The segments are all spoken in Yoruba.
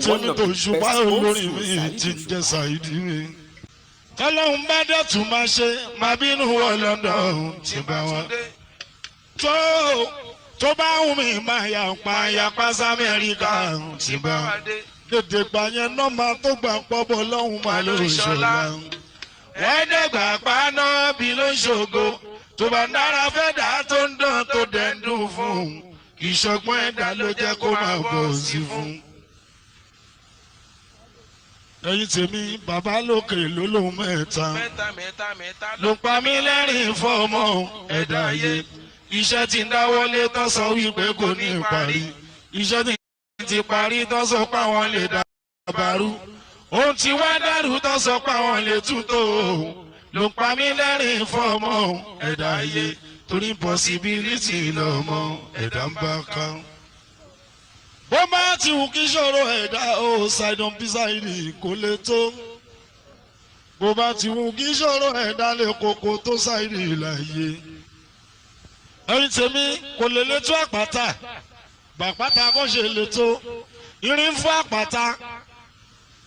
tèmi tó ṣùpá olórin mi ti ń jẹ́ Saheed mi. Tọ́lọ́hún bá dẹ̀tún máa ṣe máa bínú wọ London ti bá wọn. Tó bá wù mí máa yàpá sí Amẹ́ríkà ti bá wọn. Dèdè gbà yẹn náà máa tó gbà pọ́bọ̀ lọ́hùn máa ló ṣọlá. Wọ́n dẹ̀gbà paná bí ló ń ṣògo. Tó bá dára fẹ́ dà tó ń dán tó dẹ̀ ń dùn fún. Ìṣọ̀gbọ́n ẹ̀dá ló jẹ́ kó máa bọ̀ sí fún. Ẹ̀yin tèmi bàbá lókè ló lóun mẹ́ta ló pa mí lẹ́rìn fọ́mọ ẹ̀dá ayé. Iṣẹ́ tí ń dáwọ́lé tán sọ wípé kò ní parí. Iṣẹ́ tí ti parí tán sọ pé àwọn lè dàbàrú. Ohun tí wá dàrú tán sọ pé àwọn lè tútò. Ló pa mí lẹ́rìn fọ́mọ ẹ̀dá ayé. Torí possibility lọ́mọ ẹ̀dá ń bá ká. Bó bá ti wù kí ṣòro ẹ̀dá ó ṣàìdán bí Saheed kò lè tó. Bó bá ti wù kí ṣòro ẹ̀dá lè kókó tó Saheed láyé. Ẹ̀yin tèmi kò lè lè tó àpáta. Bàpáta kò ṣe lè tó. Irin fún àpáta.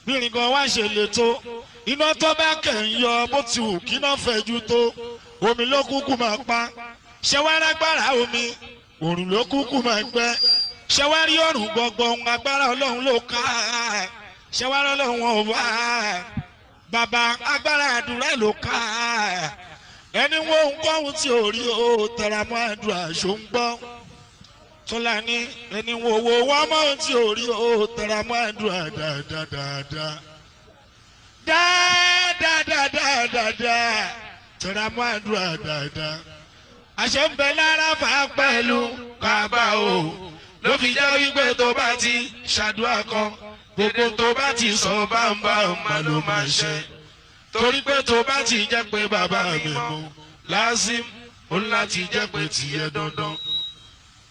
Bírin kan wá ṣe lè tó. Iná tó bá kẹ̀ ń yọ bó ti wù kí náà fẹ̀jú tó. Omi ló kúkú máa pa. Ṣé wá lágbára omi? Òrùn ló kúkú máa gbẹ. Ṣé wá rí ọ̀rùn gbọ̀ngbọ̀n agbára Ọlọ́run ló ká? Ṣé wá rí Ọlọ́run wọn wá? Bàbá agbára àdúrà ló ká. Ẹni wo ohunkóhun tí ò rí o tẹra mọ́ àdúrà ṣó ń gbọ́. Tọ́lá ní ẹni wo wá mọ́ ohun tí ò rí o tẹra mọ́ àdúrà dáadáa. Dáadáa tẹra mọ́ àdúrà dáadáa. Àṣẹ ń bẹ lára fà pẹ̀lú kábà o. Ló fi jẹ́ wípé tó bá ti ṣàdúrà kan gbogbo tó bá ti sọ bámbá ọmọ ló máa ṣe. Torí pé tó bá ti jẹ́ pé bàbá mi mú lásìm ó láti jẹ́ pé tìyẹ dandan.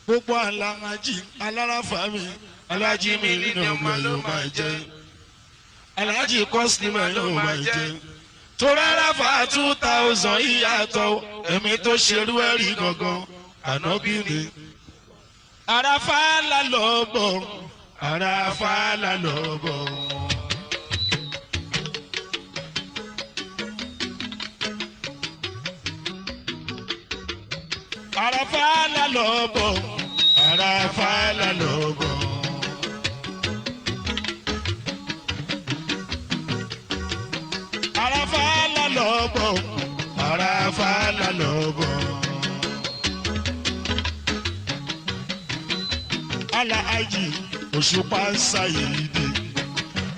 Gbogbo Alaji alárafa mi Alaji Millennium ló máa jẹ́. Alaji Kọ́sìmọ̀ ló máa jẹ́. Torí aláfa 2000 ìyàtọ̀ ẹ̀mí tó ṣerú ẹ̀rí gangan ànábì ni. Àràfà la lọ bọ̀, àràfà la lọ bọ̀. Àràfà la lọ bọ̀, àràfà la lọ bọ̀. Àràfà la lọ bọ̀, àràfà la lọ bọ̀. Alaji Osupa Saheed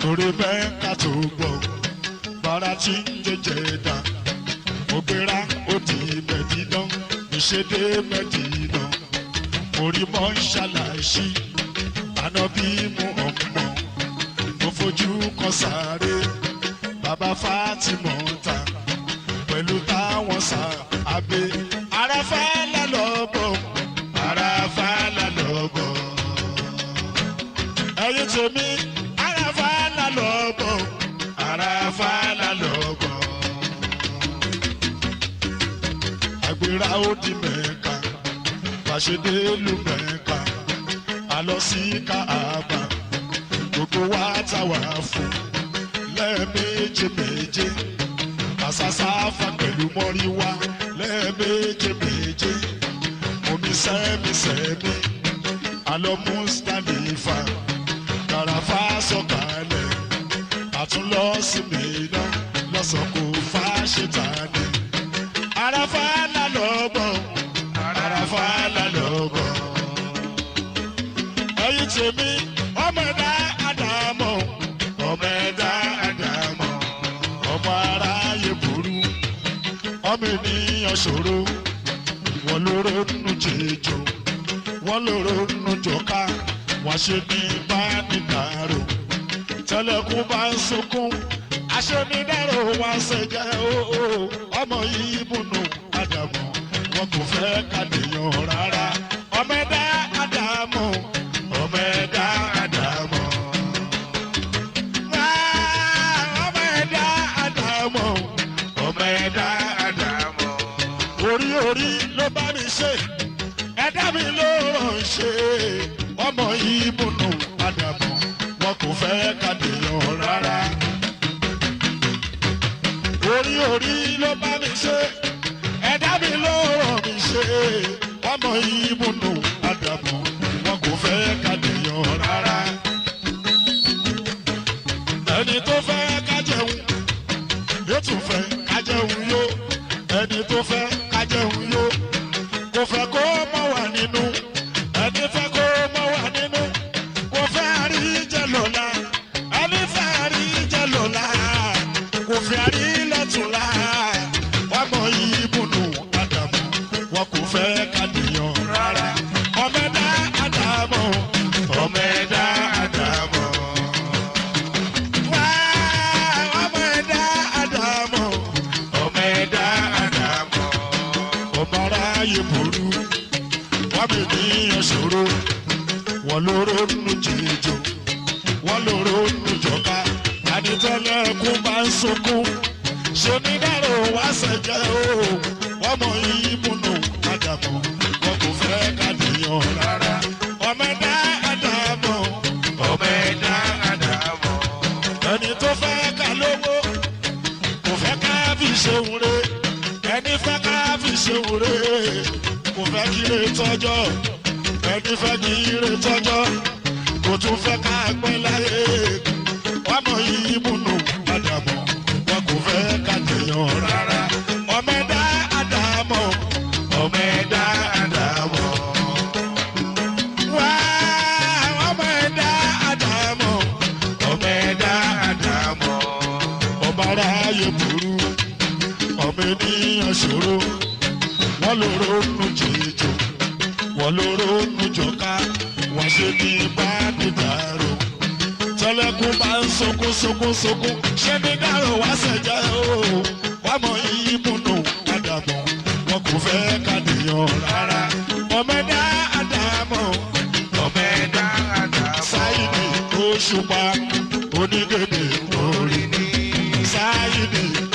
torí Mẹ́kà tó gbọ́ bàrà tí ń jẹjẹ dá ògbéra ó di Mẹ́dínà ìṣedé Mẹ́dínà orí mọ́ ń ṣàlàyé ànábì mú ọmọ mo fojú kan sáré bàbá Fatima ta pẹ̀lú táwọn sá abẹ́ Àràfà la lọ bọ̀ Àràfà la lọ bọ̀. Ẹ̀yin tèmi Àràfà la lọ bọ̀ Àràfà la lọ bọ̀. Àgbèrà ó di Mẹ́kà fàṣẹdé lu Mẹ́kà àlọ sí Káàbà gbogbo wa táwa fún lẹ́ẹ̀méje àṣàṣàfà pẹ̀lú mọ́ríwá lẹ́ẹ̀méje omi sẹ́mi àlọ Mùsítálífà. Àràfà sọ̀kalẹ̀ àtúnlọ sí Mínà lọ́sàn kò fà ṣètàní. Àràfà la lọ bọ̀ Àràfà la lọ bọ̀. Ẹ̀yin tèmi ọmọ ẹ̀dá Ádámọ̀ ọmọ ẹ̀dá Ádámọ̀ ọmọ aráyé burú ọmọ ènìyàn ṣòro wọ́n lóró nù jẹjọ wọ́n lóró nù jọ̀ká. Wọ́n ṣe ní bánidàrò tẹ́lẹ̀kùn bá ń sunkún aṣẹ́nidàrò wọn ṣẹ̀jẹ̀ ọmọ yìí múnú Ádámọ̀ wọn kò fẹ́ kàdéyàn rárá ọmọ ẹ̀dá Ádámọ̀ ọmọ ẹ̀dá Ádámọ̀ ọmọ ẹ̀dá Ádámọ̀ ọmọ ẹ̀dá Ádámọ̀ orí ló bá mi ṣe ẹ̀dá mi ló ràn ṣe. Ọmọ yìí múnú Ádámọ̀ wọn kò kò fẹ́ ká dèèyàn rárá. Orí ló bá mi ṣe ẹ̀dá mi ló rọ̀ mi ṣe ọmọ ìmúnú àdàmú wọn kò fẹ́ ká dèèyàn rárá. Ẹni tó fẹ́ ká jẹun yóò tún fẹ́ ká jẹun yó ẹni tó fẹ́ ká jẹun yó kò fẹ́ kó mọ́ wà nínú ẹni fẹ́ kó mọ́ wà nínú kò fẹ́ àrí jẹ lọ́la ẹni fẹ́ àrí jẹ lọ́la kò fẹ́ àrí lẹ́tùlá ọmọ ìbùnú àdàmú wọn kò fẹ́ ká dèèyàn rárá. Ọmọ ẹ̀dá àdàmọ̀ ọmọ ẹ̀dá àdàmọ̀ wá ọmọ ẹ̀dá àdàmọ̀ ọmọ ẹ̀dá àdàmọ̀ ọmọ aráyé burú wọ́n mi níyàn ṣòro wọ́n lóró nù jìjò wọ́n lóró nù jọ̀ká àdìtẹ́lẹ̀ kú bá ń sunkún ṣe ní dárò wá ṣẹ̀jẹ̀ o ọmọ ìmúnú àdàmọ̀ wọn kò fẹ́ ká dèèyàn rárá. Ọmọ ẹ̀dá àdàmọ̀ ọmọ ẹ̀dá àdàmọ̀ ẹni tó fẹ́ ká lówó kò fẹ́ ká fi ṣeun re ẹni fẹ́ ká fi ṣeun re kò fẹ́ kí lè tọ́jọ́ ẹni fẹ́ kí lè tọ́jọ́ kò tún fẹ́ ká pẹ́ láyé ọmọ ìmúnú àdàmọ̀ wọn kò fẹ́ ká dèèyàn rárá. Ọmọ ẹ̀dá àdàmọ̀ ọmọ ẹ̀dá àdàmọ̀ wá ọmọ ẹ̀dá àdàmọ̀ ọmọ ẹ̀dá àdàmọ̀ ọmọ aráyé burú ọmọ ènìyàn ṣòro wọ́n lóró nù jìjò wọ́n lóró nù jọ̀ká wọ́n ṣe ní bá dídàrú tẹ́lẹ̀kùn bá ń sunkún sunkún sunkún ṣé ní dárò wá ṣẹ̀jẹ̀ o wọ́n mọ ìmúnú àdàmọ̀ wọn kò fẹ́ ká dèèyàn rárá. Ọmọ ẹ̀dá àdàmọ̀ ọmọ ẹ̀dá àdàmọ̀ Saheed Osupa onígèdè orí ni Saheed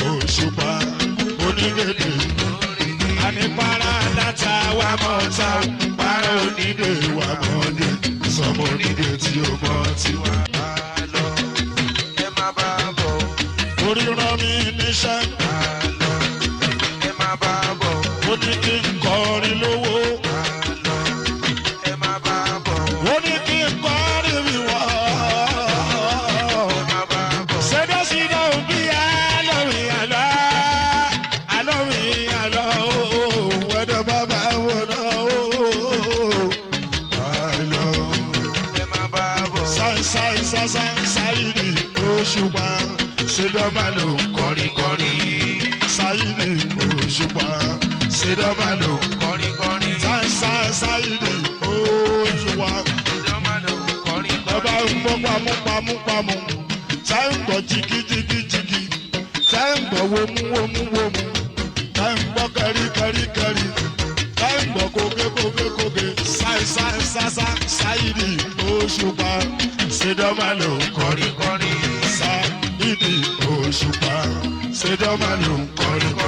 Osupa onígèdè orí ni ànípàrà dáta wà mọ́ta para onídè wà mọ́dé sọmọ onídè tí ó mọ́ tiwa. Orí rán mi níṣẹ́ ẹ má bá bọ̀ ó ní kí n kọrin lówó ẹ má bá bọ̀ ó ní kí n kọrin wíwọ́ ẹ má bá bọ̀ ṣẹ́dọ̀ṣídọ̀ òbí alọ́rin àlọ́ alọ́rin àlọ́ wẹ́dọ̀ bàbá wọ̀nà àlọ́ ẹ má bá bọ̀ Saheed Osupa ṣèdọ́mà ló kọrin kọrin Saheed Osupa ṣèdọ́mà ló kọrin kọrin Saheed Osupa ìjọmọlò kọrin ọba ń kọrin gbọ́ pamúpamúpamú tá ń gbọ́ jigijigijigi tá ń gbọ́ womuwomuwomu tá ń gbọ́ kẹríkẹríkẹrí tá ń gbọ́ kókekókekóke Saheed Osupa ṣèdọ́mà ló kọrin kọrin Saheed Osupa ṣèdọ́mà ló kọrin kọrin.